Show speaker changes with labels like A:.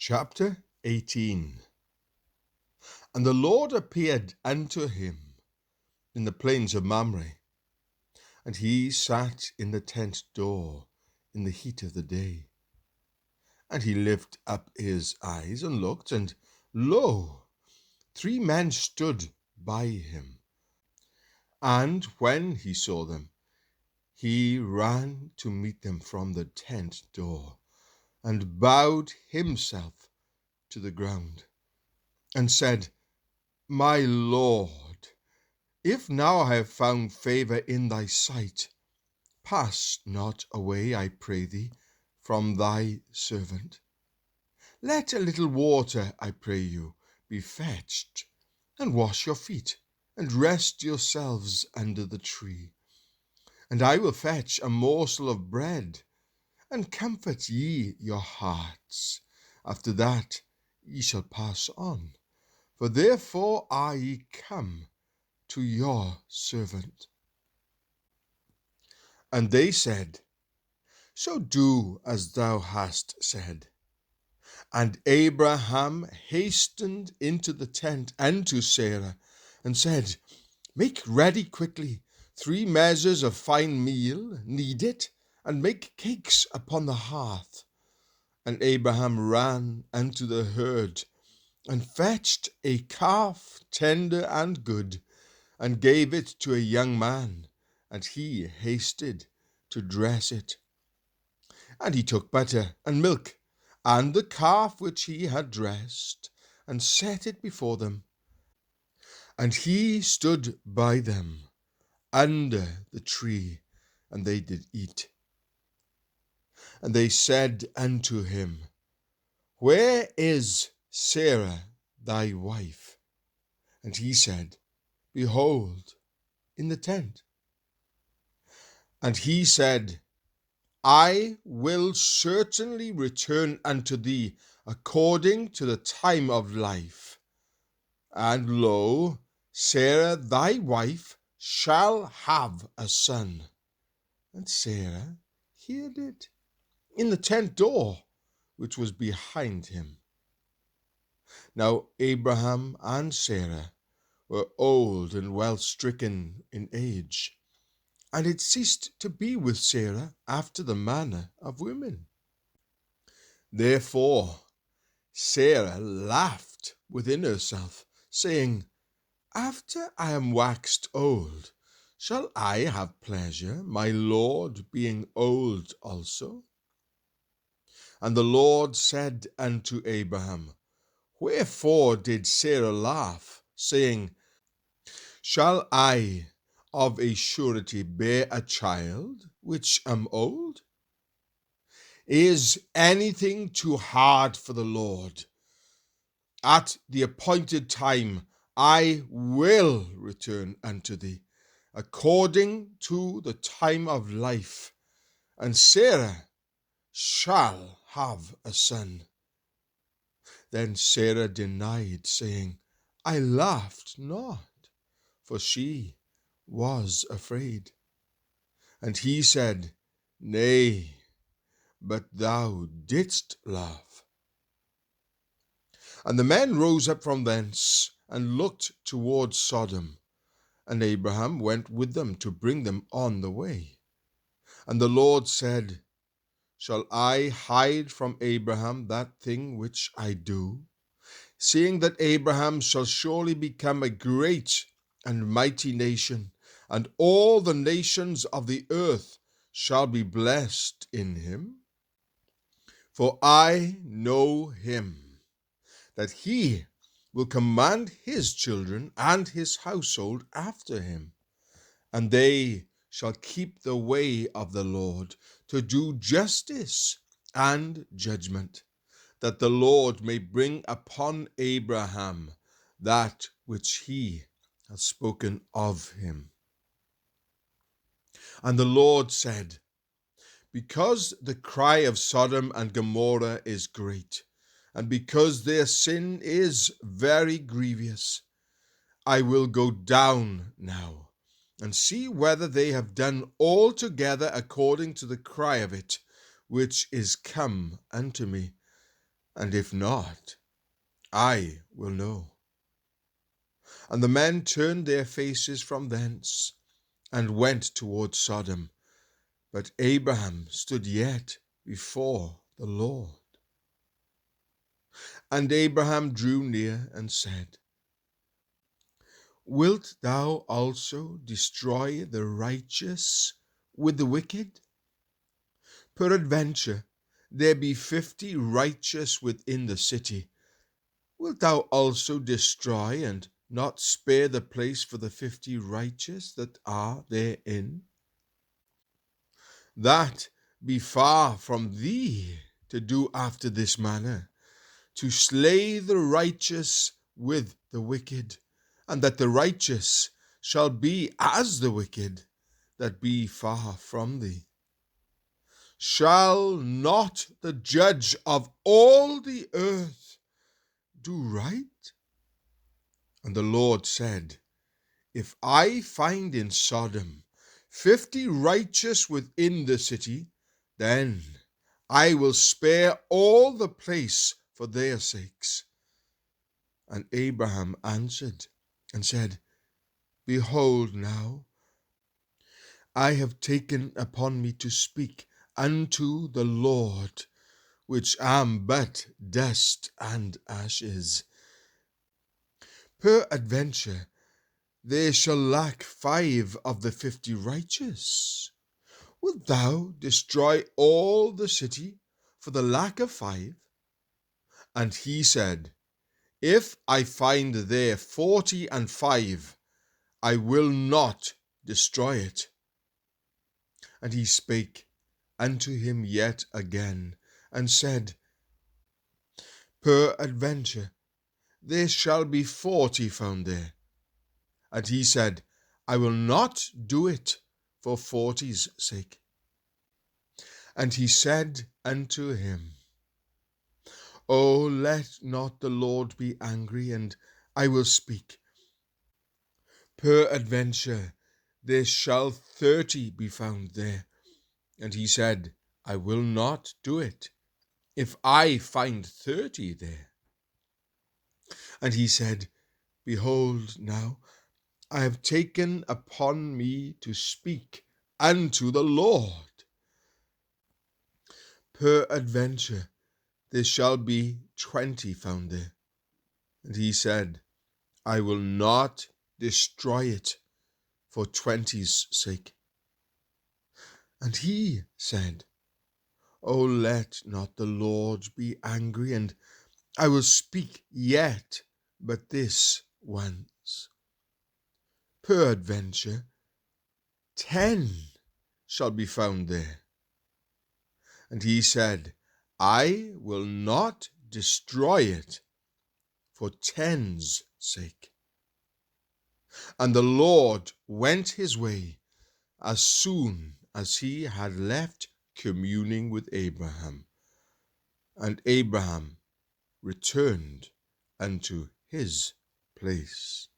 A: Chapter 18. And the Lord appeared unto him in the plains of Mamre, and he sat in the tent door in the heat of the day. And he lifted up his eyes and looked, and lo, 3 men stood by him. And when he saw them, he ran to meet them from the tent door, and bowed himself to the ground, and said, My Lord, if now I have found favour in thy sight, pass not away, I pray thee, from thy servant. Let a little water, I pray you, be fetched, and wash your feet, and rest yourselves under the tree. And I will fetch a morsel of bread, and comfort ye your hearts. After that ye shall pass on, for therefore are ye come to your servant. And they said, So do as thou hast said. And Abraham hastened into the tent unto Sarah, and said, Make ready quickly 3 measures of fine meal, knead it, and make cakes upon the hearth. And Abraham ran unto the herd, and fetched a calf tender and good, and gave it to a young man, and he hasted to dress it. And he took butter and milk, and the calf which he had dressed, and set it before them. And he stood by them under the tree, and they did eat. And they said unto him, Where is Sarah thy wife? And he said, Behold, in the tent. And he said, I will certainly return unto thee according to the time of life. And lo, Sarah thy wife shall have a son. And Sarah heard it in the tent door, which was behind him. Now Abraham and Sarah were old and well stricken in age, and it ceased to be with Sarah after the manner of women. Therefore Sarah laughed within herself, saying, After I am waxed old, shall I have pleasure, my Lord being old also? And the Lord said unto Abraham, Wherefore did Sarah laugh, saying, Shall I of a surety bear a child which am old? Is anything too hard for the Lord? At the appointed time I will return unto thee, according to the time of life, and Sarah shall have a son. Then Sarah denied, saying, I laughed not, for she was afraid. And he said, Nay, but thou didst laugh. And the men rose up from thence, and looked towards Sodom. And Abraham went with them to bring them on the way. And the Lord said, Shall I hide from Abraham that thing which I do? Seeing that Abraham shall surely become a great and mighty nation, and all the nations of the earth shall be blessed in him. For I know him, that he will command his children and his household after him, and they shall keep the way of the Lord, to do justice and judgment, that the Lord may bring upon Abraham that which he hath spoken of him. And the Lord said, Because the cry of Sodom and Gomorrah is great, and because their sin is very grievous, I will go down now, and see whether they have done altogether according to the cry of it, which is come unto me. and if not, I will know. And the men turned their faces from thence, and went toward Sodom. But Abraham stood yet before the Lord. And Abraham drew near and said, Wilt thou also destroy the righteous with the wicked? Peradventure there be 50 righteous within the city. Wilt thou also destroy and not spare the place for the 50 righteous that are therein? That be far from thee to do after this manner, to slay the righteous with the wicked, and that the righteous shall be as the wicked that be far from thee. Shall not the judge of all the earth do right? And the Lord said, If I find in Sodom 50 righteous within the city, then I will spare all the place for their sakes. And Abraham answered and said, Behold now, I have taken upon me to speak unto the Lord, which am but dust and ashes. Peradventure there shall lack 5 of the 50 righteous. Wilt thou destroy all the city for the lack of 5? And he said, If I find there 45, I will not destroy it. And he spake unto him yet again, and said, Peradventure there shall be 40 found there. And he said, I will not do it for 40's sake. And he said unto him, O let not the Lord be angry, and I will speak. Peradventure there shall 30 be found there. And he said, I will not do it, if I find 30 there. And he said, Behold now, I have taken upon me to speak unto the Lord. Peradventure there shall be 20 found there. And he said, I will not destroy it for 20's sake. And he said, O let not the Lord be angry, and I will speak yet but this once. Peradventure 10 shall be found there. And he said, I will not destroy it for 10's sake. And the Lord went his way as soon as he had left communing with Abraham. And Abraham returned unto his place.